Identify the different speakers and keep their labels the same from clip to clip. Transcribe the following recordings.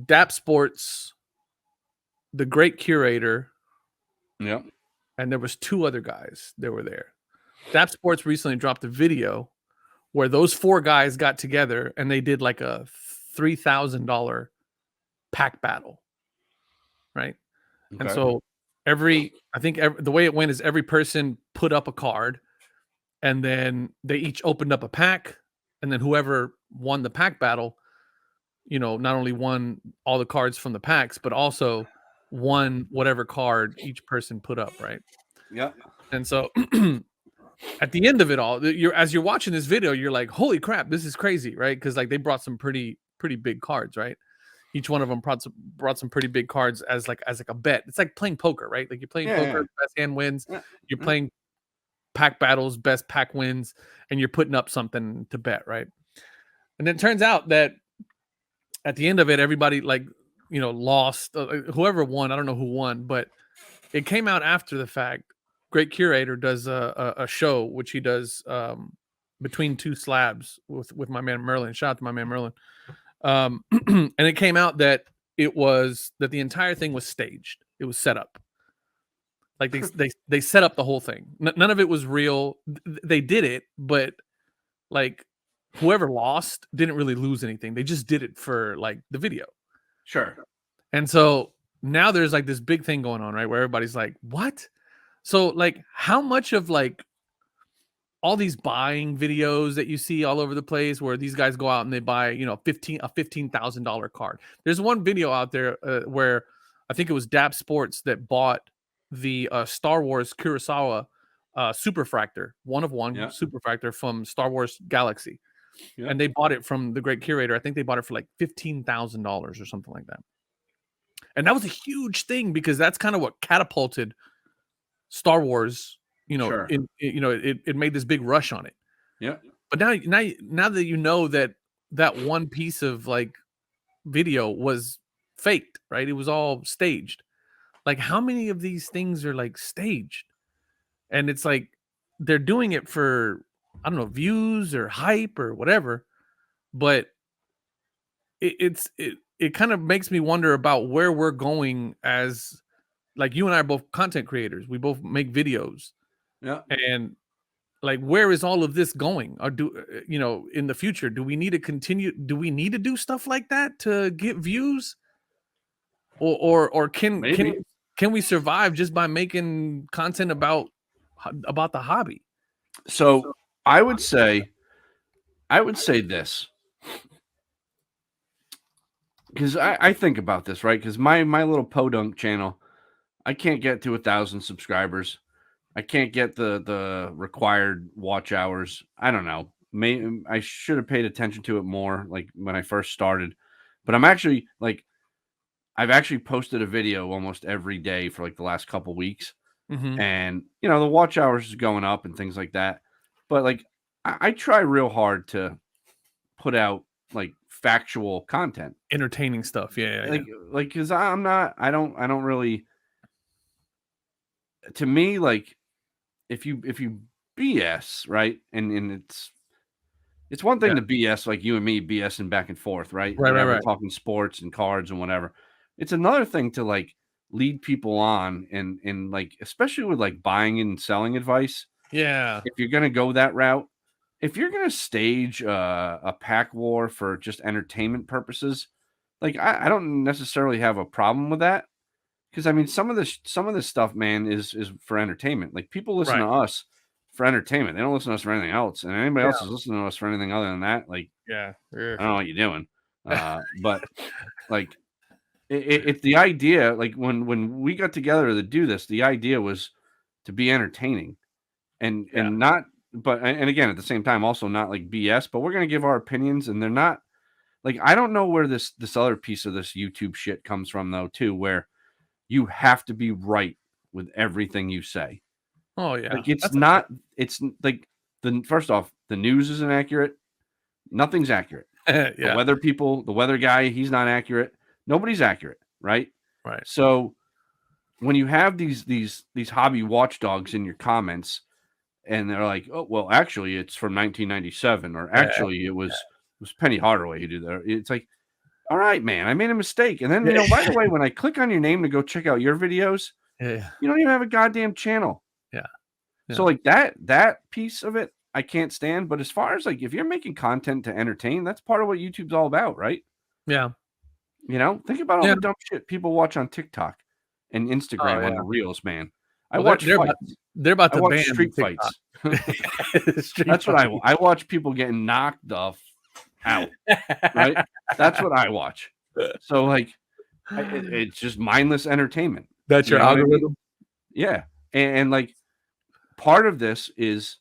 Speaker 1: DAP Sports, the Great Curator,
Speaker 2: Yep.
Speaker 1: and there was 2 other guys that were there. DAP Sports recently dropped a video where those 4 guys got together and they did like a $3,000 pack battle, right?
Speaker 2: Okay.
Speaker 1: And so the way it went is every person put up a card, and then they each opened up a pack, and then whoever won the pack battle, not only won all the cards from the packs, but also won whatever card each person put up, right?
Speaker 2: Yep.
Speaker 1: And so at the end of it all, as you're watching this video, you're like, holy crap, this is crazy, right? Because like they brought some pretty big cards, right? Each one of them brought some pretty big cards as like a bet. It's like playing poker, right? Like you're playing poker, best hand wins. You're playing pack battles, best pack wins, and you're putting up something to bet, right? And then it turns out that at the end of it, everybody lost. Whoever won, I don't know who won, but it came out after the fact. Great Curator does a show which he does between 2 slabs with my man Merlin. Shout out to my man Merlin. And it came out that the entire thing was staged. It was set up. Like they set up the whole thing. None of it was real. They did it, but like whoever lost didn't really lose anything. They just did it for like the video.
Speaker 2: Sure.
Speaker 1: And so now there's like this big thing going on, right? Where everybody's like, what? So like how much of like all these buying videos that you see all over the place where these guys go out and they buy, a $15,000 card. There's one video out there where I think it was DAP Sports that bought the Star Wars Kurosawa Superfractor, 1-of-1 Superfractor from Star Wars Galaxy. Yeah. And they bought it from the Great Curator. I think they bought it for like $15,000 or something like that. And that was a huge thing because that's kind of what catapulted Star Wars.
Speaker 2: Sure.
Speaker 1: It made this big rush on it.
Speaker 2: Yeah.
Speaker 1: But now that you know that one piece of like video was faked, right? It was all staged. Like how many of these things are like staged? And it's like they're doing it for, I don't know, views or hype or whatever. But it kind of makes me wonder about where we're going as, like, you and I are both content creators. We both make videos.
Speaker 2: Yeah.
Speaker 1: And like, where is all of this going? Or in the future, do we need to continue? Do we need to do stuff like that to get views? Or can we survive just by making content about the hobby?
Speaker 2: So I would say this, because I think about this, right? Because my little podunk channel, I can't get to 1,000 subscribers. I can't get the required watch hours. I don't know. I should have paid attention to it more, like when I first started. But I'm actually like, I've actually posted a video almost every day for like the last couple weeks.
Speaker 1: Mm-hmm.
Speaker 2: And, the watch hours is going up and things like that. But like, I try real hard to put out like factual content,
Speaker 1: entertaining stuff. Yeah.
Speaker 2: Like, cause I don't really, to me, like, if you BS, right, and it's one thing to BS, like you and me BSing back and forth, right?
Speaker 1: Right.
Speaker 2: Talking sports and cards and whatever. It's another thing to like lead people on and like, especially with like buying and selling advice.
Speaker 1: Yeah.
Speaker 2: If you're gonna go that route, if you're gonna stage a pack war for just entertainment purposes, like I don't necessarily have a problem with that. Because I mean, some of this stuff, man, is for entertainment. Like people listen to us for entertainment; they don't listen to us for anything else. And anybody else is listening to us for anything other than that, like, I don't know what you're doing. But like, it's the idea. Like when we got together to do this, the idea was to be entertaining, and not. But and again, at the same time, also not like BS. But we're gonna give our opinions, and they're not like, I don't know where this other piece of this YouTube shit comes from though, too, where you have to be right with everything you say.
Speaker 1: Oh yeah.
Speaker 2: Like it's like first off, the news isn't accurate. Nothing's accurate. The weather guy, he's not accurate. Nobody's accurate, right?
Speaker 1: Right.
Speaker 2: So when you have these hobby watchdogs in your comments and they're like, oh, well, actually it's from 1997, or actually it was Penny Hardaway who did that. It's like, all right, man, I made a mistake. And then, by the way, when I click on your name to go check out your videos,
Speaker 1: Yeah.
Speaker 2: you don't even have a goddamn channel.
Speaker 1: Yeah.
Speaker 2: So like that piece of it, I can't stand. But as far as like if you're making content to entertain, that's part of what YouTube's all about, right?
Speaker 1: Yeah.
Speaker 2: Think about all the dumb shit people watch on TikTok and Instagram on the reels, man. I watch fights.
Speaker 1: They're about to ban
Speaker 2: street fights. That's what I watch people getting knocked off out. Right? That's what I watch. So like it's just mindless entertainment.
Speaker 1: That's your algorithm.
Speaker 2: I mean? Yeah. And like part of this is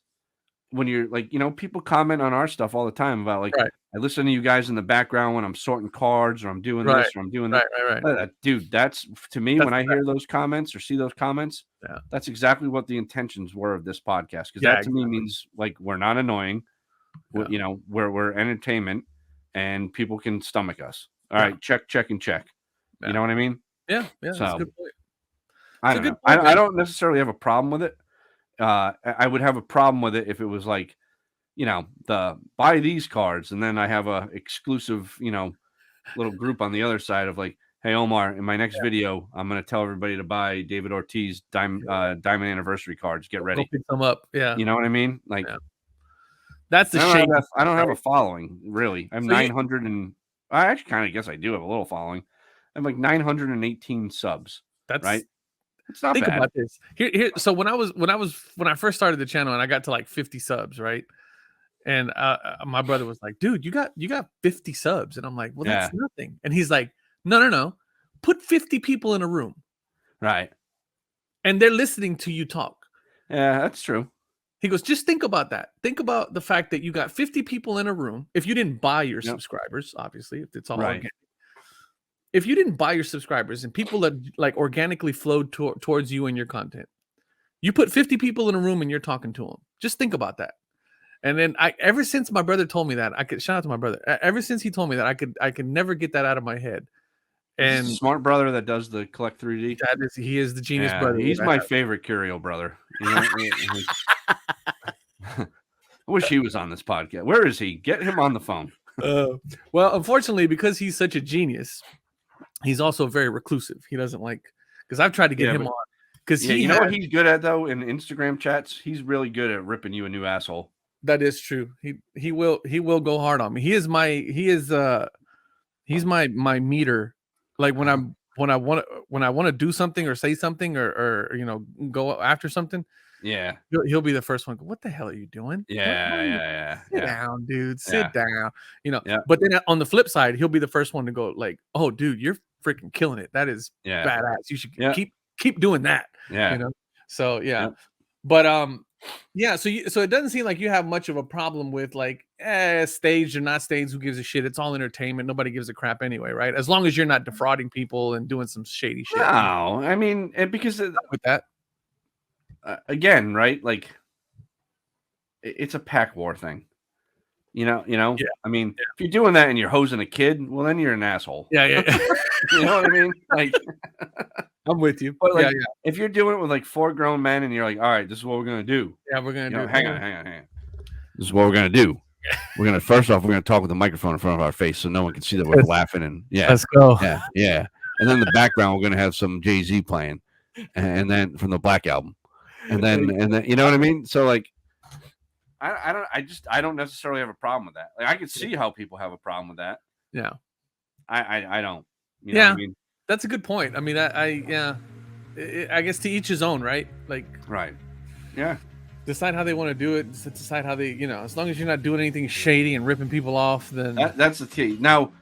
Speaker 2: when you're like, people comment on our stuff all the time about like, I listen to you guys in the background when I'm sorting cards or I'm doing this or I'm doing that. Right. Dude, that's to me, when I hear those comments or see those comments, that's exactly what the intentions were of this podcast. Because that to me means like we're not annoying, we're entertainment and people can stomach us. All right, check. You know what I mean?
Speaker 1: Yeah, that's a good point.
Speaker 2: I don't know. I don't necessarily have a problem with it. I would have a problem with it if it was like, the buy these cards, and then I have a exclusive, little group on the other side of like, hey Omar, in my next video, I'm gonna tell everybody to buy David Ortiz diamond anniversary cards. Get ready.
Speaker 1: Go pick them up. Yeah.
Speaker 2: You know what I mean? Like
Speaker 1: that's the shame.
Speaker 2: I don't have a following, really. I'm 900 and I actually kind of guess I do have a little following. I'm like 918 subs. That's right. It's not
Speaker 1: think
Speaker 2: bad.
Speaker 1: About this. Here. So when I first started the channel and I got to like 50 subs, right? And my brother was like, "Dude, you got 50 subs," and I'm like, "Well, that's nothing." And he's like, "No. Put 50 people in a room,
Speaker 2: right?
Speaker 1: And they're listening to you talk."
Speaker 2: Yeah, that's true.
Speaker 1: He goes, "Just think about that. Think about the fact that you got 50 people in a room. If you didn't buy your subscribers, obviously, if it's all organic. If you didn't buy your subscribers and people that like organically flowed towards you and your content, you put 50 people in a room and you're talking to them. Just think about that." And then ever since my brother told me that, shout out to my brother. Ever since he told me that, I could never get that out of my head. And
Speaker 2: smart brother that does the collect 3D.
Speaker 1: He is the genius brother.
Speaker 2: He's my favorite curio brother. I wish he was on this podcast. Where is he? Get him on the phone.
Speaker 1: Well, unfortunately, because he's such a genius, he's also very reclusive. He doesn't like, because I've tried to get him on. Because
Speaker 2: you know what he's good at though in Instagram chats? He's really good at ripping you a new asshole.
Speaker 1: That is true. He will go hard on me. He's my meter. Like when I want to do something or say something or go after something.
Speaker 2: Yeah,
Speaker 1: he'll be the first one. What the hell are you doing?
Speaker 2: Yeah.
Speaker 1: Sit down, dude. Sit down. But then on the flip side, he'll be the first one to go like, "Oh, dude, you're freaking killing it. That is badass. You should keep doing that."
Speaker 2: Yeah.
Speaker 1: So but so it doesn't seem like you have much of a problem with like staged or not staged. Who gives a shit? It's all entertainment. Nobody gives a crap anyway, right? As long as you're not defrauding people and doing some shady shit.
Speaker 2: No, I mean, because
Speaker 1: with that,
Speaker 2: again, right? Like it's a pack war thing. Yeah. I mean, if you're doing that and you're hosing a kid, well, then you're an asshole.
Speaker 1: Yeah.
Speaker 2: You know what I mean? Like,
Speaker 1: I'm with you.
Speaker 2: But like, if you're doing it with like 4 grown men and you're like, all right, this is what we're gonna do.
Speaker 1: Yeah, we're gonna do.
Speaker 2: Hang on. This is what we're gonna do. We're gonna first off, we're gonna talk with the microphone in front of our face so no one can see that we're laughing and
Speaker 1: let's go.
Speaker 2: Yeah. And then in the background, we're gonna have some Jay-Z playing, and then from the Black album, and then you know what I mean? So like, I don't necessarily have a problem with that. Like, I can see how people have a problem with that.
Speaker 1: Yeah.
Speaker 2: I don't. You know what I mean?
Speaker 1: That's a good point. I mean, I guess to each his own, right? Like,
Speaker 2: right. Yeah.
Speaker 1: Decide how they want to do it. Decide how they, as long as you're not doing anything shady and ripping people off, then
Speaker 2: that's the key. Now,